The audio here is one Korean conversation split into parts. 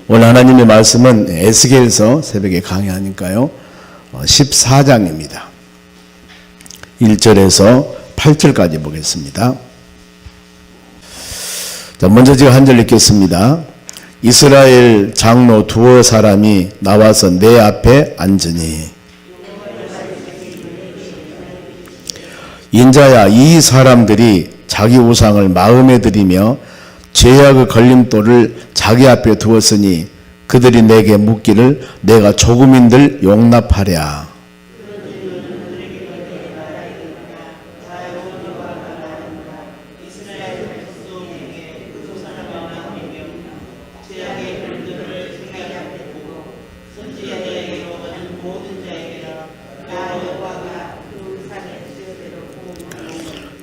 오늘 하나님의 말씀은 에스겔서 새벽에 강의하니까요 14장입니다. 1절에서 8절까지 보겠습니다. 자, 먼저 제가 한 절 읽겠습니다. 이스라엘 장로 두어 사람이 나와서 내 앞에 앉으니 인자야, 이 사람들이 자기 우상을 마음에 들이며 죄악의 걸림돌을 자기 앞에 두었으니 그들이 내게 묻기를 내가 조금인들 용납하랴.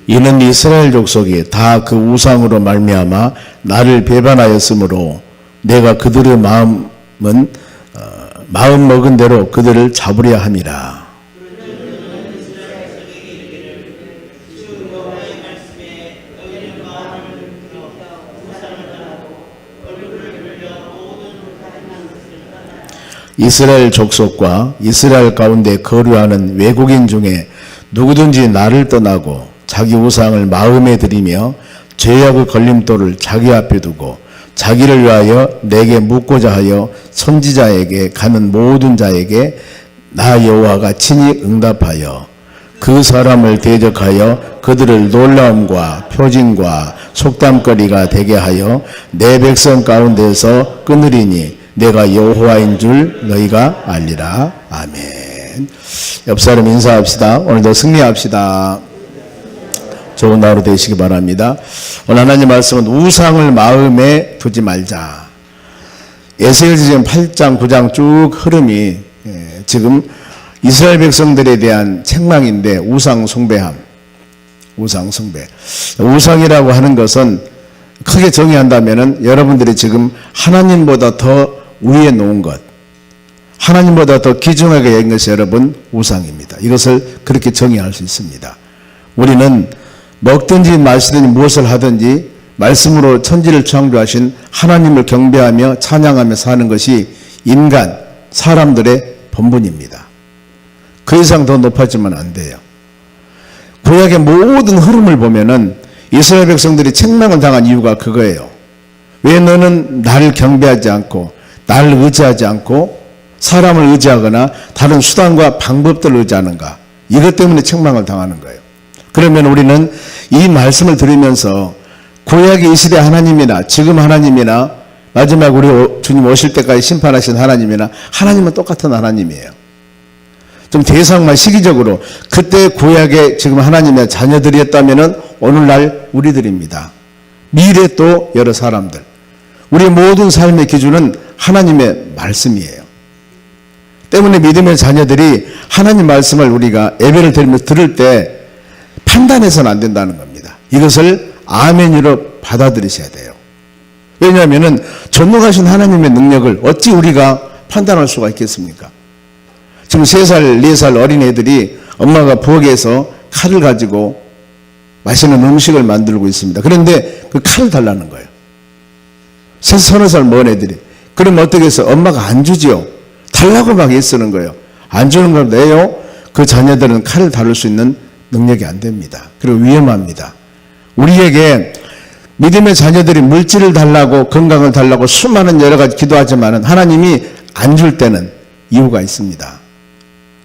이는 이스라엘 족속이 다 그 우상으로 말미암아 나를 배반하였으므로 내가 그들의 마음 먹은 대로 그들을 잡으려 함이라. 이스라엘 족속과 이스라엘 가운데 거류하는 외국인 중에 누구든지 나를 떠나고 자기 우상을 마음에 들이며 죄악의 걸림돌을 자기 앞에 두고 자기를 위하여 내게 묻고자 하여 선지자에게 가는 모든 자에게 나 여호와가 친히 응답하여 그 사람을 대적하여 그들을 놀라움과 표징과 속담거리가 되게 하여 내 백성 가운데서 끊으리니 내가 여호와인 줄 너희가 알리라. 아멘. 옆 사람 인사합시다. 오늘도 승리합시다. 좋은 하루 되시기 바랍니다. 오늘 하나님 말씀은 우상을 마음에 두지 말자. 에스겔서 지금 8장 9장 쭉 흐름이 지금 이스라엘 백성들에 대한 책망인데 우상 숭배함. 우상 숭배. 우상이라고 하는 것은 크게 정의한다면은 여러분들이 지금 하나님보다 더 위에 놓은 것, 하나님보다 더 귀중하게 여긴 것이 여러분 우상입니다. 이것을 그렇게 정의할 수 있습니다. 우리는 먹든지 마시든지 무엇을 하든지 말씀으로 천지를 창조하신 하나님을 경배하며 찬양하며 사는 것이 인간, 사람들의 본분입니다. 그 이상 더 높아지면 안 돼요. 구약의 모든 흐름을 보면은 이스라엘 백성들이 책망을 당한 이유가 그거예요. 왜 너는 나를 경배하지 않고 나를 의지하지 않고 사람을 의지하거나 다른 수단과 방법들을 의지하는가? 이것 때문에 책망을 당하는 거예요. 그러면 우리는 이 말씀을 들으면서 구약의 이 시대 하나님이나 지금 하나님이나 마지막 우리 주님 오실 때까지 심판하신 하나님이나 하나님은 똑같은 하나님이에요. 좀 대상만 시기적으로 그때 구약의 지금 하나님의 자녀들이었다면 오늘날 우리들입니다. 미래 또 여러 사람들. 우리 모든 삶의 기준은 하나님의 말씀이에요. 때문에 믿음의 자녀들이 하나님 말씀을 우리가 예배를 드리면서 들을 때 판단해서는 안 된다는 겁니다. 이것을 아멘으로 받아들이셔야 돼요. 왜냐하면 전능하신 하나님의 능력을 어찌 우리가 판단할 수가 있겠습니까? 지금 3살, 4살 어린애들이 엄마가 부엌에서 칼을 가지고 맛있는 음식을 만들고 있습니다. 그런데 그 칼을 달라는 거예요. 서너 살 먹은 애들이. 그럼 어떻게 해서 엄마가 안 주지요? 달라고 막 애쓰는 거예요. 안 주는 걸 내요? 그 자녀들은 칼을 다룰 수 있는 능력이 안 됩니다. 그리고 위험합니다. 우리에게 믿음의 자녀들이 물질을 달라고 건강을 달라고 수많은 여러 가지 기도하지만 하나님이 안 줄 때는 이유가 있습니다.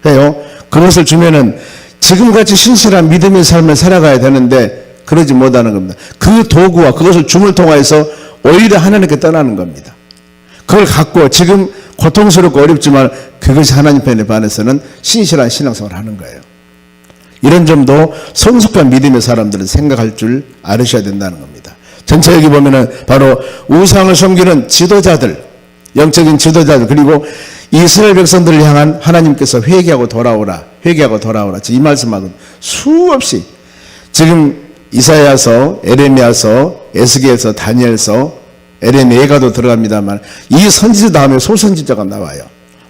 그래요. 그것을 주면은 지금같이 신실한 믿음의 삶을 살아가야 되는데 그러지 못하는 겁니다. 그 도구와 그것을 줌을 통해서 오히려 하나님께 떠나는 겁니다. 그걸 갖고 지금 고통스럽고 어렵지만 그것이 하나님 편에 반해서는 신실한 신앙생활을 하는 거예요. 이런 점도 성숙한 믿음의 사람들은 생각할 줄 알으셔야 된다는 겁니다. 전체 여기 보면은 바로 우상을 섬기는 지도자들, 영적인 지도자들, 그리고 이스라엘 백성들을 향한 하나님께서 회개하고 돌아오라, 회개하고 돌아오라. 이 말씀하고는 수없이 지금 이사야서, 에레미야서, 에스겔서, 다니엘서, 에레미야가도 들어갑니다만 이 선지자 다음에 소선지자가 나와요.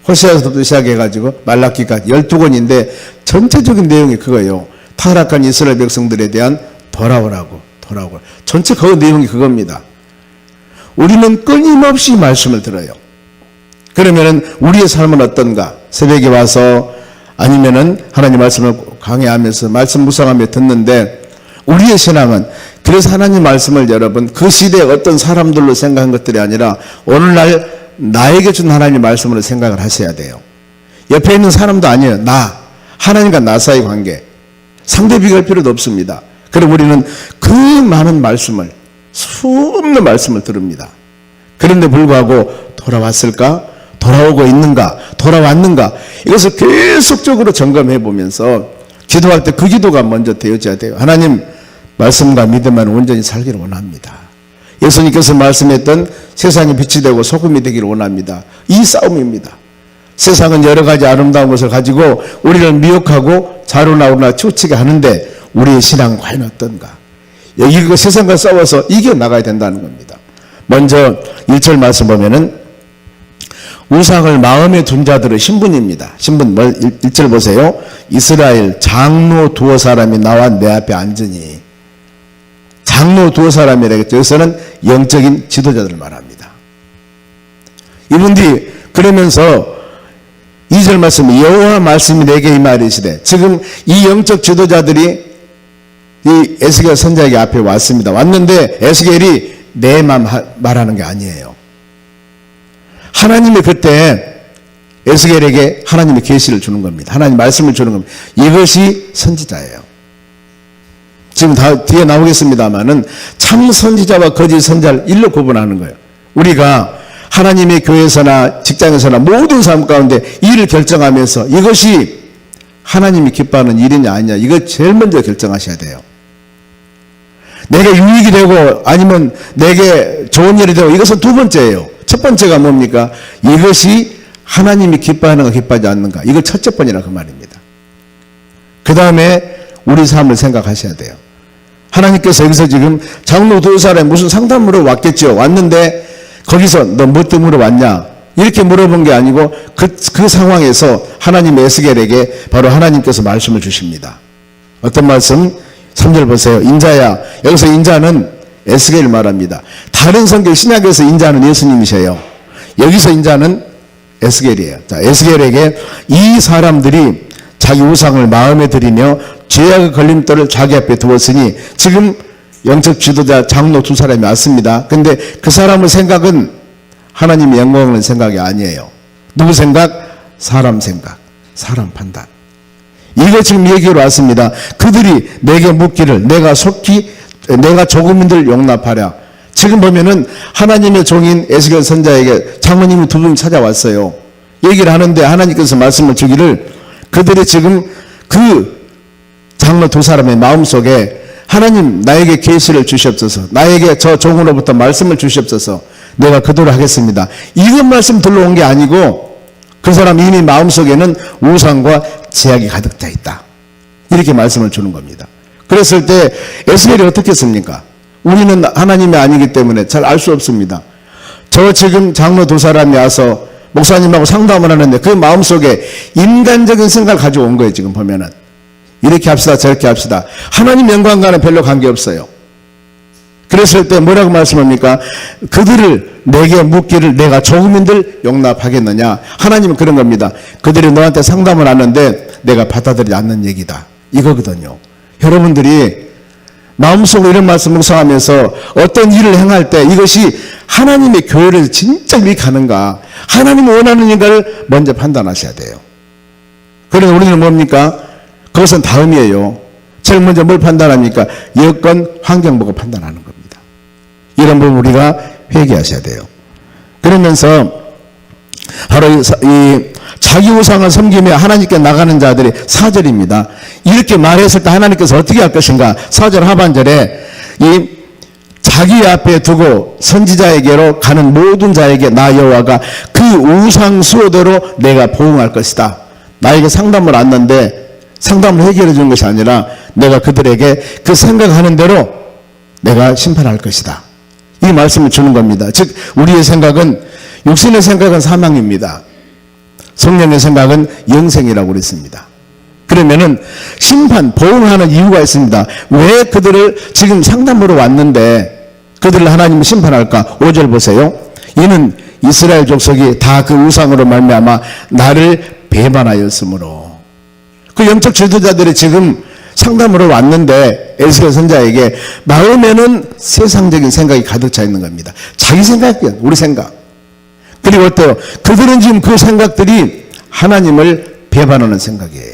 호세아서부터 시작해가지고 말라기까지 12권인데 전체적인 내용이 그거예요. 타락한 이스라엘 백성들에 대한 돌아오라고. 전체 그 내용이 그겁니다. 우리는 끊임없이 말씀을 들어요. 그러면은 우리의 삶은 어떤가? 새벽에 와서 아니면은 하나님 말씀을 강해하면서 말씀 묵상하며 듣는데 우리의 신앙은 그래서 하나님 말씀을 여러분 그 시대의 어떤 사람들로 생각한 것들이 아니라 오늘날 나에게 준 하나님 말씀으로 생각을 하셔야 돼요. 옆에 있는 사람도 아니에요. 하나님과 나 사이 관계. 상대 비교할 필요도 없습니다. 그럼 우리는 그 많은 말씀을 수없는 말씀을 들읍니다. 그런데 불구하고 돌아왔을까? 돌아오고 있는가? 돌아왔는가? 이것을 계속적으로 점검해 보면서 기도할 때 그 기도가 먼저 되어져야 돼요. 하나님 말씀과 믿음만 온전히 살기를 원합니다. 예수님께서 말씀했던 세상이 빛이 되고 소금이 되기를 원합니다. 이 싸움입니다. 세상은 여러 가지 아름다운 것을 가지고 우리를 미혹하고 자로나오나 치우치게 하는데 우리의 신앙은 과연 어떤가? 여기 그 세상과 싸워서 이겨나가야 된다는 겁니다. 먼저 1절 말씀 보면은 우상을 마음에 둔 자들의 신분입니다. 신분 1절 보세요. 이스라엘 장로 두어 사람이 나와 내 앞에 앉으니. 장로 두어 사람이라겠죠. 여기서는 영적인 지도자들을 말합니다. 이분들이 그러면서 2절 말씀이 여호와 말씀이 내게 임하리시되 지금 이 영적 지도자들이 이 에스겔 선지자에게 앞에 왔습니다. 왔는데 에스겔이 내 맘 말하는 게 아니에요. 하나님이 그때 에스겔에게 하나님의 계시를 주는 겁니다. 하나님 말씀을 주는 겁니다. 이것이 선지자예요. 지금 다 뒤에 나오겠습니다만은 참 선지자와 거짓 선지자를 일로 구분하는 거예요. 우리가 하나님의 교회에서나 직장에서나 모든 삶 가운데 일을 결정하면서 이것이 하나님이 기뻐하는 일이냐 아니냐 이거 제일 먼저 결정하셔야 돼요. 내게 유익이 되고 아니면 내게 좋은 일이 되고 이것은 두 번째예요. 첫 번째가 뭡니까? 이것이 하나님이 기뻐하는가 기뻐하지 않는가 이거 첫째 번이라 그 말입니다. 그 다음에 우리 삶을 생각하셔야 돼요. 하나님께서 여기서 지금 장로 두 사람이 무슨 상담으로 왔겠죠. 왔는데 거기서 너 뭐 때문에 왔냐 이렇게 물어본 게 아니고 그 상황에서 하나님 에스겔에게 바로 하나님께서 말씀을 주십니다. 어떤 말씀? 3절 보세요. 인자야. 여기서 인자는 에스겔을 말합니다. 다른 성경 신약에서 인자는 예수님이세요. 여기서 인자는 에스겔이에요. 자, 에스겔에게 이 사람들이 자기 우상을 마음에 들이며 죄악의 걸림돌을 자기 앞에 두었으니 지금 영적 지도자 장로 두 사람이 왔습니다. 근데 그 사람의 생각은 하나님의 영광을 생각이 아니에요. 누구 생각? 사람 생각, 사람 판단. 이거 지금 얘기로 왔습니다. 그들이 내게 묻기를 내가 조금인들 용납하랴. 지금 보면은 하나님의 종인 에스겔 선자에게 장로님이 두 분 찾아왔어요. 얘기를 하는데 하나님께서 말씀을 주기를 그들이 지금 그 장로 두 사람의 마음속에 하나님 나에게 계시를 주시옵소서. 나에게 저 종으로부터 말씀을 주시옵소서. 내가 그대로 하겠습니다. 이것 말씀 들러온 게 아니고 그 사람 이미 마음속에는 우상과 제약이 가득 차 있다. 이렇게 말씀을 주는 겁니다. 그랬을 때 에스겔이 어떻게 했습니까? 우리는 하나님이 아니기 때문에 잘 알 수 없습니다. 저 지금 장로 두 사람이 와서 목사님하고 상담을 하는데 그 마음속에 인간적인 생각을 가지고 온 거예요. 지금 보면은 이렇게 합시다 저렇게 합시다. 하나님 영광과는 별로 관계없어요. 그랬을 때 뭐라고 말씀합니까? 그들을 내게 묻기를 내가 조금인들 용납하겠느냐. 하나님은 그런 겁니다. 그들이 너한테 상담을 하는데 내가 받아들이지 않는 얘기다. 이거거든요. 여러분들이 마음속으로 이런 말씀 묵상하면서 어떤 일을 행할 때 이것이 하나님의 교회를 진짜 위익하는가 하나님이 원하는 일을 먼저 판단하셔야 돼요. 그래서 우리는 뭡니까? 그것은 다음이에요. 제일 먼저 뭘 판단합니까? 여건, 환경 보고 판단하는 겁니다. 이런 부분 우리가 회개하셔야 돼요. 그러면서 바로 이 자기 우상을 섬기며 하나님께 나가는 자들이 4절입니다. 이렇게 말했을 때 하나님께서 어떻게 할 것인가? 4절 하반절에 이 자기 앞에 두고 선지자에게로 가는 모든 자에게 나 여호와가 그 우상 수호대로 내가 보응할 것이다. 나에게 상담을 왔는데 상담을 해결해 주는 것이 아니라 내가 그들에게 그 생각하는 대로 내가 심판할 것이다. 이 말씀을 주는 겁니다. 즉 우리의 생각은 육신의 생각은 사망입니다. 성령의 생각은 영생이라고 그랬습니다. 그러면은 심판, 보응하는 이유가 있습니다. 왜 그들을 지금 상담으로 왔는데 그들을 하나님은 심판할까? 5절 보세요. 이는 이스라엘 족속이 다 그 우상으로 말미암아 나를 배반하였으므로. 그 영적 지도자들이 지금 상담으로 왔는데 에스겔 선자에게 마음에는 세상적인 생각이 가득 차 있는 겁니다. 자기 생각이야, 우리 생각. 그리고 어때요? 그들은 지금 그 생각들이 하나님을 배반하는 생각이에요.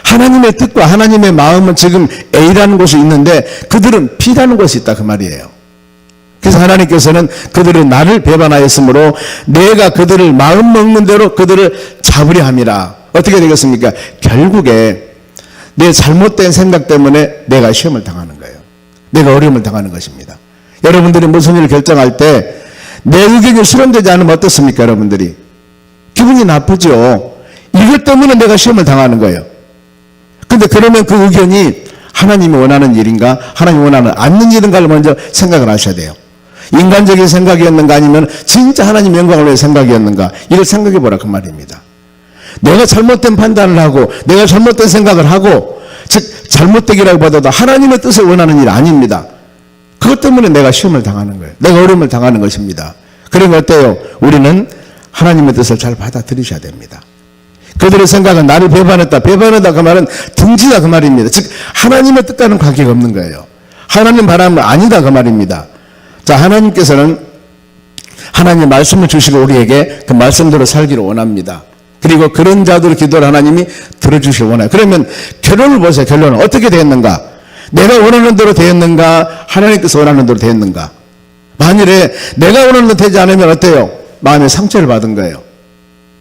하나님의 뜻과 하나님의 마음은 지금 A라는 곳이 있는데 그들은 B라는 곳이 있다 그 말이에요. 그래서 하나님께서는 그들은 나를 배반하였으므로 내가 그들을 마음 먹는 대로 그들을 잡으려 함이라. 어떻게 되겠습니까? 결국에 내 잘못된 생각 때문에 내가 시험을 당하는 거예요. 내가 어려움을 당하는 것입니다. 여러분들이 무슨 일을 결정할 때 내 의견이 수렴되지 않으면 어떻습니까? 여러분들이 기분이 나쁘죠. 이것 때문에 내가 시험을 당하는 거예요. 근데 그러면 그 의견이 하나님이 원하는 일인가 하나님이 원하는 않는 일인가를 먼저 생각을 하셔야 돼요. 인간적인 생각이었는가 아니면 진짜 하나님 영광을 위해 생각이었는가, 이걸 생각해 보라 그 말입니다. 내가 잘못된 판단을 하고 내가 잘못된 생각을 하고, 즉 잘못되기라기보다도 하나님의 뜻을 원하는 일 아닙니다. 그것 때문에 내가 시험을 당하는 거예요. 내가 어려움을 당하는 것입니다. 그러면 어때요? 우리는 하나님의 뜻을 잘 받아들이셔야 됩니다. 그들의 생각은 나를 배반했다. 배반하다 그 말은 등지다 그 말입니다. 즉 하나님의 뜻과는 관계가 없는 거예요. 하나님 바람은 아니다 그 말입니다. 자, 하나님께서는 하나님의 말씀을 주시고 우리에게 그 말씀대로 살기를 원합니다. 그리고 그런 자들의 기도를 하나님이 들어주시길 원해요. 그러면 결론을 보세요. 결론은 어떻게 되었는가? 내가 원하는 대로 되었는가? 하나님께서 원하는 대로 되었는가? 만일에 내가 원하는 대로 되지 않으면 어때요? 마음에 상처를 받은 거예요.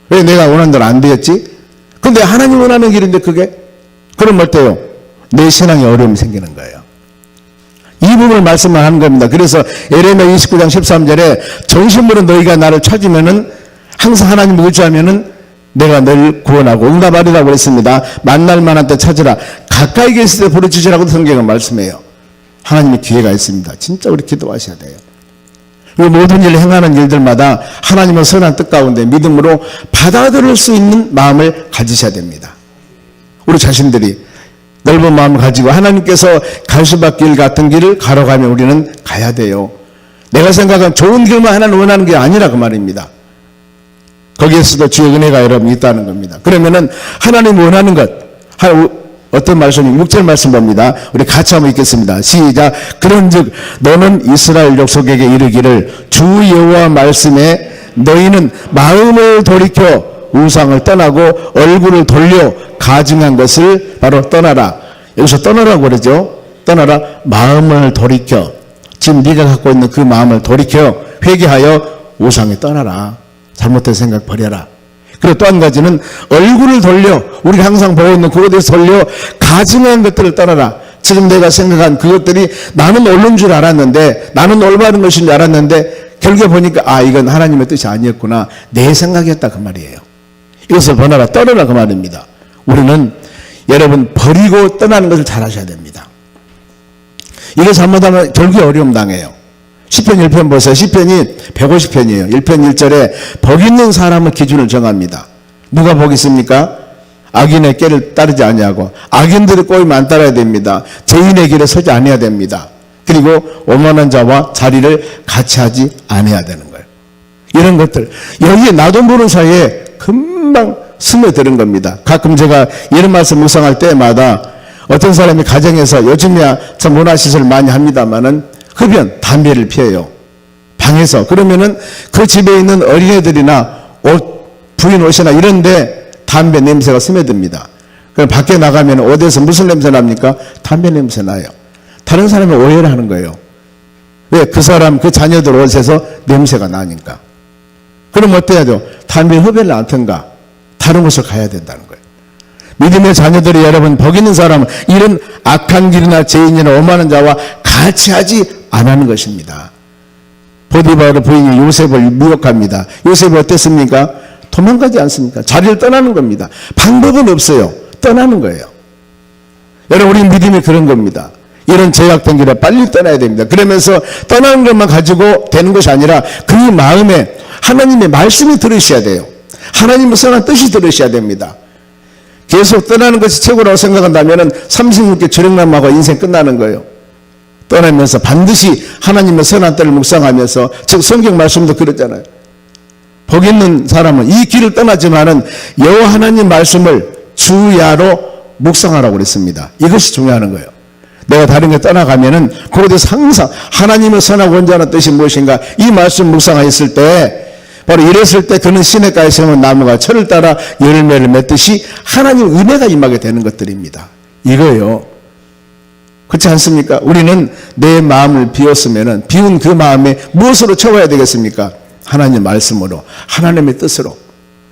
왜 내가 원하는 대로 안 되었지? 근데 하나님 원하는 길인데 그게? 그럼 어때요? 내 신앙에 어려움이 생기는 거예요. 이 부분을 말씀만 하는 겁니다. 그래서 에레미야 29장 13절에 전심으로 너희가 나를 찾으면은 항상 하나님을 의지하면은 내가 널 구원하고 응답하리라고 그랬습니다. 만날 만한 때 찾으라. 가까이 계실 때 부르짖으라고 성경은 말씀해요. 하나님의 기회가 있습니다. 진짜 우리 기도하셔야 돼요. 이 모든 일을 행하는 일들마다 하나님의 선한 뜻 가운데 믿음으로 받아들일 수 있는 마음을 가지셔야 됩니다. 우리 자신들이 넓은 마음을 가지고 하나님께서 갈 수밖에 길 같은 길을 가로가며 우리는 가야 돼요. 내가 생각한 좋은 길만 하나님 원하는 게 아니라 그 말입니다. 거기에서도 주의 은혜가 여러분 있다는 겁니다. 그러면은 하나님 원하는 것, 어떤 말씀이 6절 말씀 봅니다. 우리 같이 한번 읽겠습니다. 시작. 그런즉 너는 이스라엘 족속에게 이르기를 주 여호와 말씀에 너희는 마음을 돌이켜 우상을 떠나고 얼굴을 돌려 가증한 것을 바로 떠나라. 여기서 떠나라고 그러죠. 떠나라. 마음을 돌이켜. 지금 네가 갖고 있는 그 마음을 돌이켜 회개하여 우상에 떠나라. 잘못된 생각 버려라. 그리고 또 한 가지는 얼굴을 돌려, 우리가 항상 보고 있는 그것에서 돌려 가증한 것들을 떠나라. 지금 내가 생각한 그것들이 나는 옳은 줄 알았는데, 나는 올바른 것인 줄 알았는데 결국에 보니까 이건 하나님의 뜻이 아니었구나, 내 생각이었다 그 말이에요. 이것을 버려라, 떠나라 그 말입니다. 우리는 여러분 버리고 떠나는 것을 잘 하셔야 됩니다. 이거 잘못하면 결국에 어려움 당해요. 시편 1편 보세요. 시편이 150편이에요. 1편 1절에 복 있는 사람은 기준을 정합니다. 누가 복 있습니까? 악인의 꾀를 따르지 아니하고 악인들의 꼬임을 안 따라야 됩니다. 죄인의 길에 서지 아니해야 됩니다. 그리고 오만한 자와 자리를 같이 하지 아니해야 되는 거예요. 이런 것들 여기에 나도 모르는 사이에 금방 스며드는 겁니다. 가끔 제가 이런 말씀 묵상할 때마다 어떤 사람이 가정에서 요즘이야 참 문화시설을 많이 합니다마는 흡연, 담배를 피워요. 방에서. 그러면은 그 집에 있는 어린애들이나 부인 옷이나 이런데 담배 냄새가 스며듭니다. 그럼 밖에 나가면 어디에서 무슨 냄새 납니까? 담배 냄새 나요. 다른 사람이 오해를 하는 거예요. 왜? 그 사람, 그 자녀들 옷에서 냄새가 나니까. 그럼 어때야 돼요? 담배 흡연을 않던가 다른 곳을 가야 된다는 거예요. 믿음의 자녀들이 여러분 복 있는 사람은 이런 악한 길이나 죄인이나 오만한 자와 같이 하지 안 하는 것입니다. 보디바르 부인이 요셉을 미혹합니다. 요셉이 어땠습니까? 도망가지 않습니까? 자리를 떠나는 겁니다. 방법은 없어요. 떠나는 거예요. 여러분 우리 믿음이 그런 겁니다. 이런 제약된 길에 빨리 떠나야 됩니다. 그러면서 떠나는 것만 가지고 되는 것이 아니라 그 마음에 하나님의 말씀이 들으셔야 돼요. 하나님의 선한 뜻이 들으셔야 됩니다. 계속 떠나는 것이 최고라고 생각한다면 36개 주력남하고 인생 끝나는 거예요. 떠나면서 반드시 하나님의 선한 때를 묵상하면서, 즉 성경 말씀도 그렇잖아요. 복 있는 사람은 이 길을 떠나지만은 여호와 하나님 말씀을 주야로 묵상하라고 그랬습니다. 이것이 중요한 거예요. 내가 다른 게 떠나가면은 그곳에서 항상 하나님의 선하고 온전한 뜻이 무엇인가 이 말씀 묵상하였을 때, 바로 이랬을 때 그는 시냇가에 세운 나무가 철을 따라 열매를 맺듯이 하나님 은혜가 임하게 되는 것들입니다. 이거요. 그렇지 않습니까? 우리는 내 마음을 비웠으면은 비운 그 마음에 무엇으로 채워야 되겠습니까? 하나님 말씀으로, 하나님의 뜻으로.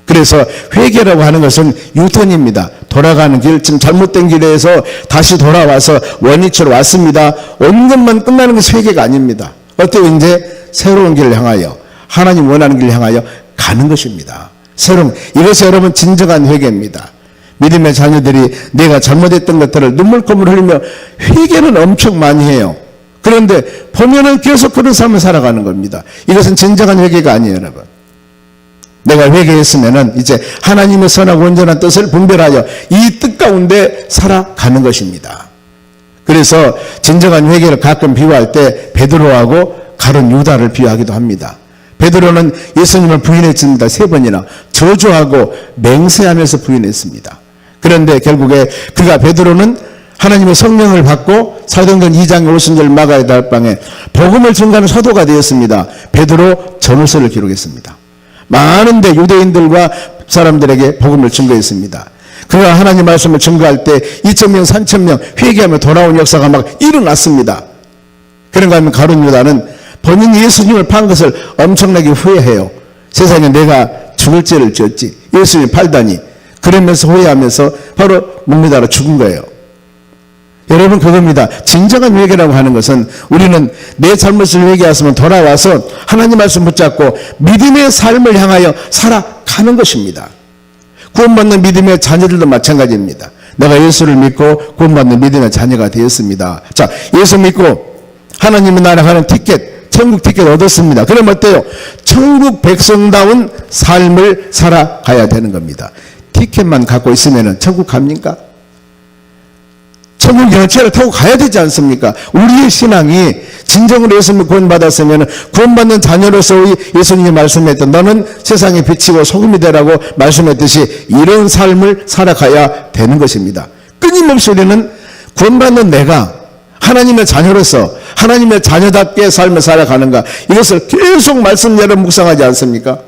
그래서 회개라고 하는 것은 유턴입니다. 돌아가는 길, 지금 잘못된 길에서 다시 돌아와서 원위치로 왔습니다. 온 것만 끝나는 것이 회개가 아닙니다. 어때요? 이제 새로운 길을 향하여, 하나님 원하는 길을 향하여 가는 것입니다. 새로운, 이것이 여러분 진정한 회개입니다. 믿음의 자녀들이 내가 잘못했던 것들을 눈물금을 흘리며 회개는 엄청 많이 해요. 그런데 보면은 계속 그런 삶을 살아가는 겁니다. 이것은 진정한 회개가 아니에요, 여러분. 내가 회개했으면은 이제 하나님의 선하고 온전한 뜻을 분별하여 이 뜻 가운데 살아가는 것입니다. 그래서 진정한 회개를 가끔 비유할 때 베드로하고 가룟 유다를 비유하기도 합니다. 베드로는 예수님을 부인했습니다. 3번이나 저주하고 맹세하면서 부인했습니다. 그런데 결국에 베드로는 하나님의 성령을 받고 사도행전 2장 50절 마가의 달방에 복음을 증거하는 사도가 되었습니다. 베드로 전후서를 기록했습니다. 많은데 유대인들과 사람들에게 복음을 증거했습니다. 그가 하나님 말씀을 증거할 때 2,000명 3,000명 회개하며 돌아온 역사가 막 일어났습니다. 그런가 하면 가룟 유다는 본인이 예수님을 판 것을 엄청나게 후회해요. 세상에 내가 죽을 죄를 지었지, 예수님 팔다니. 그러면서 후회하면서 바로 묵미다로 죽은 거예요. 여러분, 그겁니다. 진정한 회개라고 하는 것은 우리는 내 잘못을 회개했으면 돌아와서 하나님 말씀 붙잡고 믿음의 삶을 향하여 살아가는 것입니다. 구원받는 믿음의 자녀들도 마찬가지입니다. 내가 예수를 믿고 구원받는 믿음의 자녀가 되었습니다. 자, 예수 믿고 하나님의 나라 가는 티켓, 천국 티켓 얻었습니다. 그럼 어때요? 천국 백성다운 삶을 살아가야 되는 겁니다. 티켓만 갖고 있으면 천국 갑니까? 천국 열차를 타고 가야 되지 않습니까? 우리의 신앙이 진정으로 예수님을 구원받았으면 구원받는 자녀로서 예수님이 말씀했던 너는 세상의 빛이고 소금이 되라고 말씀했듯이 이런 삶을 살아가야 되는 것입니다. 끊임없이 우리는 구원받는 내가 하나님의 자녀로서 하나님의 자녀답게 삶을 살아가는가, 이것을 계속 말씀대로 묵상하지 않습니까?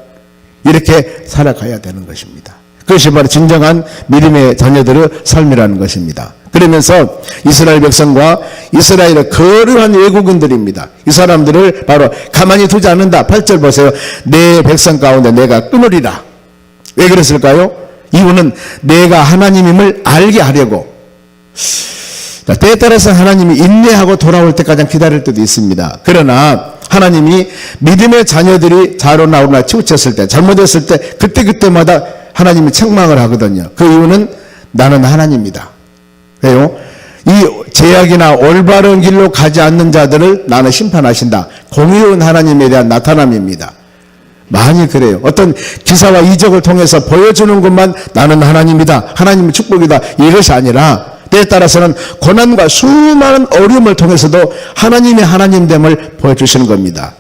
이렇게 살아가야 되는 것입니다. 그것이 바로 진정한 믿음의 자녀들의 삶이라는 것입니다. 그러면서 이스라엘 백성과 이스라엘의 거룩한 외국인들입니다. 이 사람들을 바로 가만히 두지 않는다. 8절 보세요. 내 백성 가운데 내가 끊으리라. 왜 그랬을까요? 이유는 내가 하나님임을 알게 하려고. 때에 따라서 하나님이 인내하고 돌아올 때까지 기다릴 때도 있습니다. 그러나 하나님이 믿음의 자녀들이 자로나오나 치우쳤을 때, 잘못했을 때 그때마다 하나님이 책망을 하거든요. 그 이유는 나는 하나님이다. 왜요? 이 제약이나 올바른 길로 가지 않는 자들을 나는 심판하신다. 공의로운 하나님에 대한 나타남입니다. 많이 그래요. 어떤 기사와 이적을 통해서 보여주는 것만 나는 하나님이다, 하나님의 축복이다, 이것이 아니라 때에 따라서는 고난과 수많은 어려움을 통해서도 하나님의 하나님됨을 보여주시는 겁니다.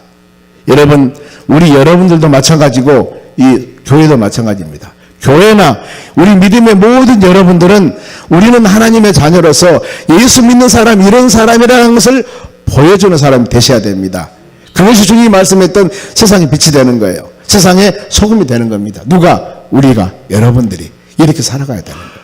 여러분, 우리 여러분들도 마찬가지고 이 교회도 마찬가지입니다. 교회나 우리 믿음의 모든 여러분들은 우리는 하나님의 자녀로서 예수 믿는 사람, 이런 사람이라는 것을 보여주는 사람이 되셔야 됩니다. 그것이 주님이 말씀했던 세상의 빛이 되는 거예요. 세상의 소금이 되는 겁니다. 누가? 우리가, 여러분들이 이렇게 살아가야 되는 거예요.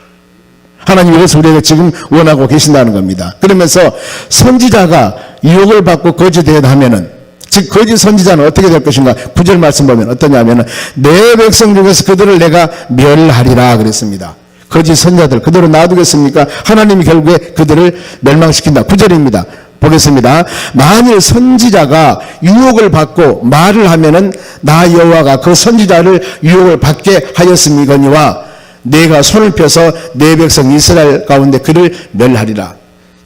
하나님이 그래서 우리에게 지금 원하고 계신다는 겁니다. 그러면서 선지자가 유혹을 받고 거짓되다 하면은, 즉 거짓 선지자는 어떻게 될 것인가? 9절 말씀 보면 어떠냐면은 내 백성 중에서 그들을 내가 멸하리라 그랬습니다. 거짓 선지자들 그대로 놔두겠습니까? 하나님이 결국에 그들을 멸망시킨다. 9절입니다. 보겠습니다. 만일 선지자가 유혹을 받고 말을 하면은 나 여호와가 그 선지자를 유혹을 받게 하였음이거니와 내가 손을 펴서 내 백성 이스라엘 가운데 그를 멸하리라.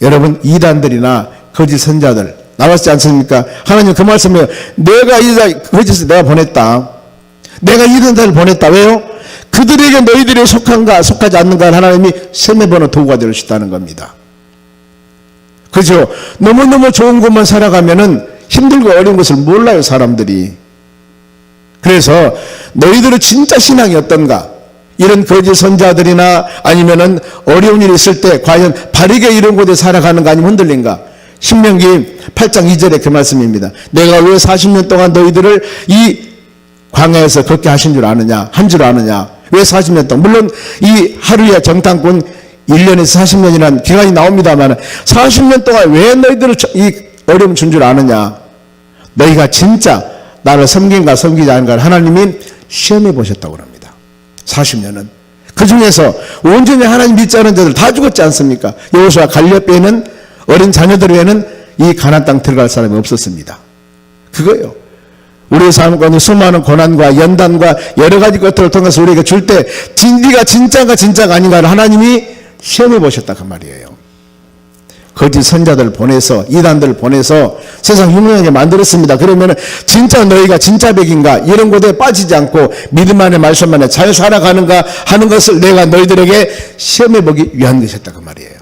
여러분, 이단들이나 거짓 선지자들 나왔지 않습니까? 하나님 그 말씀이에요. 내가 거짓을 내가 보냈다. 내가 이런 자를 보냈다. 왜요? 그들에게 너희들이 속한가 속하지 않는가 하나님이 세매보는 도구가 되시다는 겁니다. 그죠? 너무너무 좋은 것만 살아가면은 힘들고 어려운 것을 몰라요, 사람들이. 그래서 너희들의 진짜 신앙이 어떤가? 이런 거짓 선자들이나 아니면은 어려운 일이 있을 때 과연 바르게 이런 곳에 살아가는가 아니면 흔들린가? 신명기 8장 2절에 그 말씀입니다. 내가 왜 40년 동안 너희들을 이 광야에서 걷게 하신 줄 아느냐? 한 줄 아느냐? 왜 40년 동안? 물론 이 하루에 정탐꾼 1년에서 40년이라는 기간이 나옵니다만 40년 동안 왜 너희들을 이 어려움 준 줄 아느냐? 너희가 진짜 나를 섬긴가 섬기지 않은가 하나님이 시험해 보셨다고 합니다. 40년은. 그 중에서 온전히 하나님 믿지 않은 자들 다 죽었지 않습니까? 여호수아 갈렙 외에는 어린 자녀들 외에는 이 가나안 땅 들어갈 사람이 없었습니다. 그거예요. 우리의 삶 가운데 수많은 고난과 연단과 여러 가지 것들을 통해서 우리에게 줄 때 진리가 진짜가 아닌가를 하나님이 시험해 보셨다 그 말이에요. 거짓 선자들 보내서 이단들 보내서 세상 흉흉하게 만들었습니다. 그러면 진짜 너희가 진짜 백인가 이런 곳에 빠지지 않고 믿음 안에 말씀 안에 잘 살아가는가 하는 것을 내가 너희들에게 시험해 보기 위한 것이었다 그 말이에요.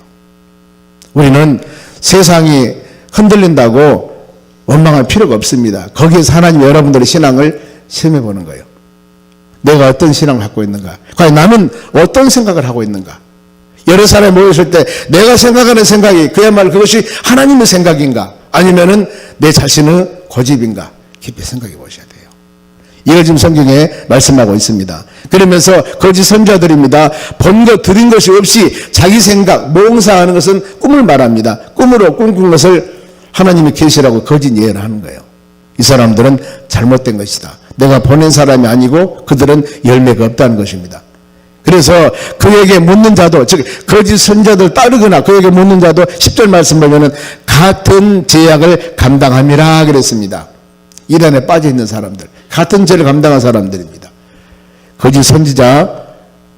우리는 세상이 흔들린다고 원망할 필요가 없습니다. 거기에서 하나님 여러분들의 신앙을 시험해 보는 거예요. 내가 어떤 신앙을 갖고 있는가? 과연 나는 어떤 생각을 하고 있는가? 여러 사람이 모였을 때 내가 생각하는 생각이 그야말로 그것이 하나님의 생각인가? 아니면은 내 자신의 고집인가? 깊이 생각해 보셔야 돼요. 이걸 지금 성경에 말씀하고 있습니다. 그러면서 거짓 선자들입니다. 본 것 들은 것이 없이 자기 생각, 몽상하는 것은 꿈을 말합니다. 꿈으로 꿈꾼 것을 하나님이 계시라고 거짓 예언을 하는 거예요. 이 사람들은 잘못된 것이다. 내가 보낸 사람이 아니고 그들은 열매가 없다는 것입니다. 그래서 그에게 묻는 자도 즉 거짓 선자들 따르거나 그에게 묻는 자도 10절 말씀 보면은 같은 죄악을 감당함이라 그랬습니다. 이단에 빠져 있는 사람들 같은 죄를 감당한 사람들입니다. 거짓 선지자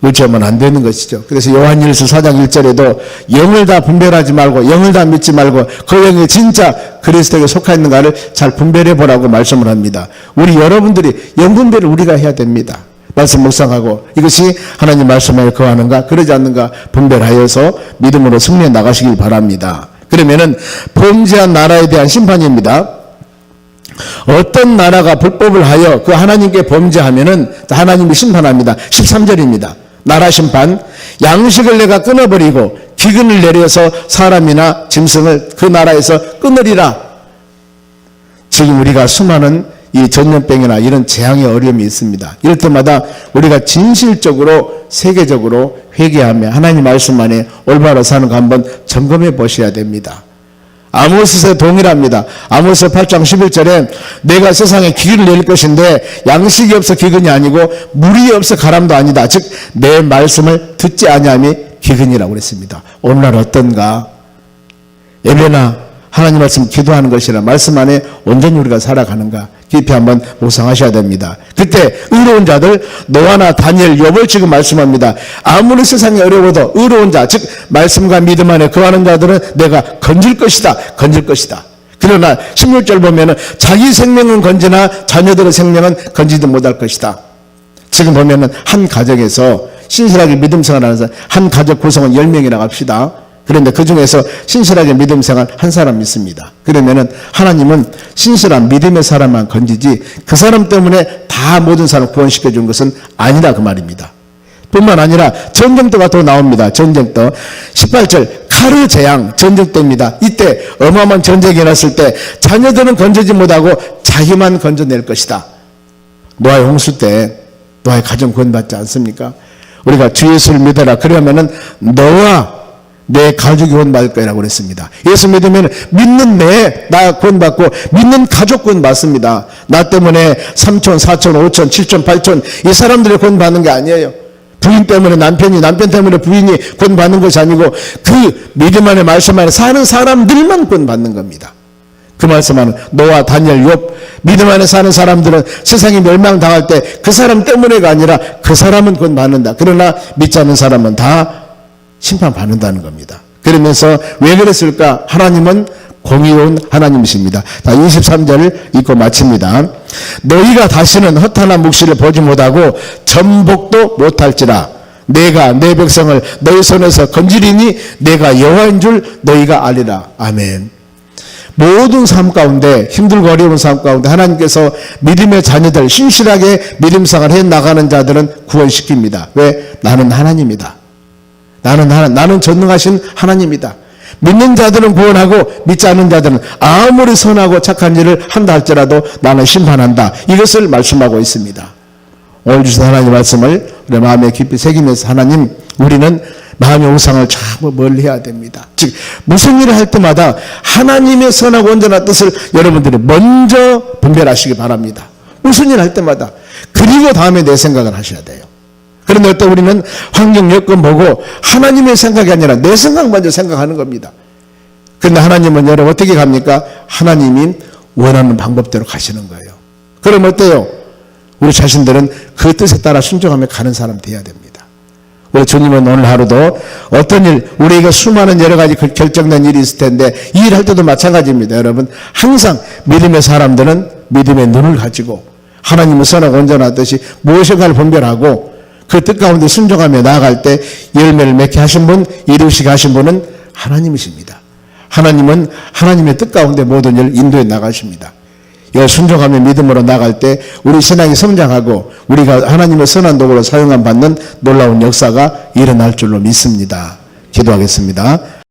의지하면 안 되는 것이죠. 그래서 요한일서 4장 1절에도 영을 다 분별하지 말고 영을 다 믿지 말고 그 영이 진짜 그리스도에게 속하 있는가를 잘 분별해 보라고 말씀을 합니다. 우리 여러분들이 영 분별을 우리가 해야 됩니다. 말씀 묵상하고 이것이 하나님 말씀에 거하는가 그러지 않는가 분별하여서 믿음으로 승리해 나가시길 바랍니다. 그러면은 범죄한 나라에 대한 심판입니다. 어떤 나라가 불법을 하여 그 하나님께 범죄하면은 하나님이 심판합니다. 13절입니다. 나라 심판. 양식을 내가 끊어버리고 기근을 내려서 사람이나 짐승을 그 나라에서 끊으리라. 지금 우리가 수많은 이 전염병이나 이런 재앙의 어려움이 있습니다. 이럴 때마다 우리가 진실적으로 세계적으로 회개하며 하나님 말씀 안에 올바로 사는 거 한번 점검해 보셔야 됩니다. 아모스에 동일합니다. 아모스 8장 11절에 내가 세상에 기근을 내릴 것인데 양식이 없어 기근이 아니고 물이 없어 가람도 아니다. 즉 내 말씀을 듣지 아니함이 기근이라고 그랬습니다. 오늘날 어떤가? 예배나 하나님 말씀 기도하는 것이라 말씀 안에 온전히 우리가 살아가는가 깊이 한번 묵상하셔야 됩니다. 그때 의로운 자들 노아나 다니엘, 욥을 지금 말씀합니다. 아무리 세상이 어려워도 의로운 자 즉 말씀과 믿음 안에 거하는 자들은 내가 건질 것이다. 그러나 16절 보면은 자기 생명은 건지나 자녀들의 생명은 건지도 못할 것이다. 지금 보면은 한 가정에서 신실하게 믿음 생활하는 사람 한 가족 구성은 10명이라고 합시다. 그런데 그 중에서 신실하게 믿음 생활 한 사람 있습니다. 그러면은 하나님은 신실한 믿음의 사람만 건지지 그 사람 때문에 다 모든 사람을 구원시켜 준 것은 아니라 그 말입니다. 뿐만 아니라 전쟁터가 또 나옵니다. 전쟁터 18절 카르 재앙 전쟁터입니다. 이때 어마어마한 전쟁이 일어났을 때 자녀들은 건지지 못하고 자기만 건져낼 것이다. 노아의 홍수 때 노아의 가정 구원받지 않습니까? 우리가 주 예수를 믿어라 그러면은 너와 내 가족이 구원받을 거라고 그랬습니다. 예수 믿으면 믿는 나 구원받고 믿는 가족 구원받습니다. 나 때문에 3촌, 4촌, 5촌, 7촌, 8촌 이 사람들이 구원받는 게 아니에요. 부인 때문에 남편이, 남편 때문에 부인이 구원받는 것이 아니고 그 믿음 안에 말씀 안에 사는 사람들만 구원받는 겁니다. 그 말씀하는 노아, 다니엘, 욥 믿음 안에 사는 사람들은 세상이 멸망당할 때 그 사람 때문에가 아니라 그 사람은 구원받는다. 그러나 믿지 않는 사람은 다 심판받는다는 겁니다. 그러면서 왜 그랬을까? 하나님은 공의로운 하나님이십니다. 자, 23절을 읽고 마칩니다. 너희가 다시는 허탄한 묵시를 보지 못하고 전복도 못할지라 내가 내 백성을 너희 손에서 건지리니 내가 여호와인 줄 너희가 알리라. 아멘. 모든 삶 가운데, 힘들고 어려운 삶 가운데 하나님께서 믿음의 자녀들, 신실하게 믿음생활 해나가는 자들은 구원시킵니다. 왜? 나는 하나님이다. 나는 전능하신 하나님이다. 믿는 자들은 구원하고 믿지 않는 자들은 아무리 선하고 착한 일을 한다 할지라도 나는 심판한다. 이것을 말씀하고 있습니다. 오늘 주신 하나님 말씀을 우리 마음에 깊이 새기면서, 하나님, 우리는 마음의 우상을 참 멀리 해야 됩니다. 즉 무슨 일을 할 때마다 하나님의 선하고 온전한 뜻을 여러분들이 먼저 분별하시기 바랍니다. 무슨 일을 할 때마다. 그리고 다음에 내 생각을 하셔야 돼요. 그런데 어떤 우리는 환경 여건 보고 하나님의 생각이 아니라 내 생각 먼저 생각하는 겁니다. 그런데 하나님은 여러분 어떻게 갑니까? 하나님이 원하는 방법대로 가시는 거예요. 그럼 어때요? 우리 자신들은 그 뜻에 따라 순종하며 가는 사람 되어야 됩니다. 우리 주님은 오늘 하루도 어떤 일, 우리에게 수많은 여러 가지 결정된 일이 있을 텐데 이 일 할 때도 마찬가지입니다. 여러분 항상 믿음의 사람들은 믿음의 눈을 가지고 하나님의 선하고 온전하듯이 무엇인가를 분별하고 그 뜻 가운데 순종하며 나아갈 때 열매를 맺게 하신 분, 이루시게 하신 분은 하나님이십니다. 하나님은 하나님의 뜻 가운데 모든 일을 인도해 나가십니다. 이걸 순종하며 믿음으로 나갈 때 우리 신앙이 성장하고 우리가 하나님의 선한 도구로 사용함 받는 놀라운 역사가 일어날 줄로 믿습니다. 기도하겠습니다.